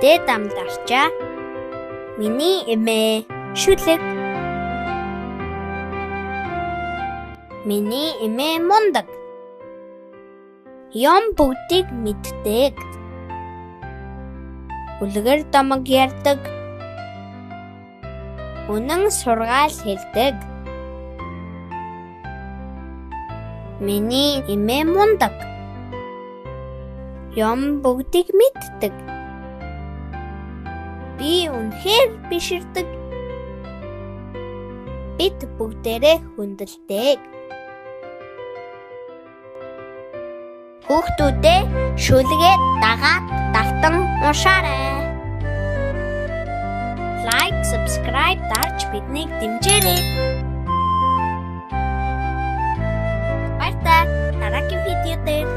Дээд амдарчаа. Миний эмээ шүлэг. Миний эмээ мундаг. Юм бүгдийг мэддэг. Үлгэр домог ярьдаг. Үнэн сургаал хэлдэг. Миний эмээ мундаг. Юм бүгдийг мэддэг. Би үнэхээр биширдэг. Бид бүгдээрээ хүндэлдэг. Хүүхдүүдээ шүлгээ дагаад давтан уншаарай. Like, subscribe дарж биднийг дэмжээрэй. Баярлалаа. Дараагийн видео дээр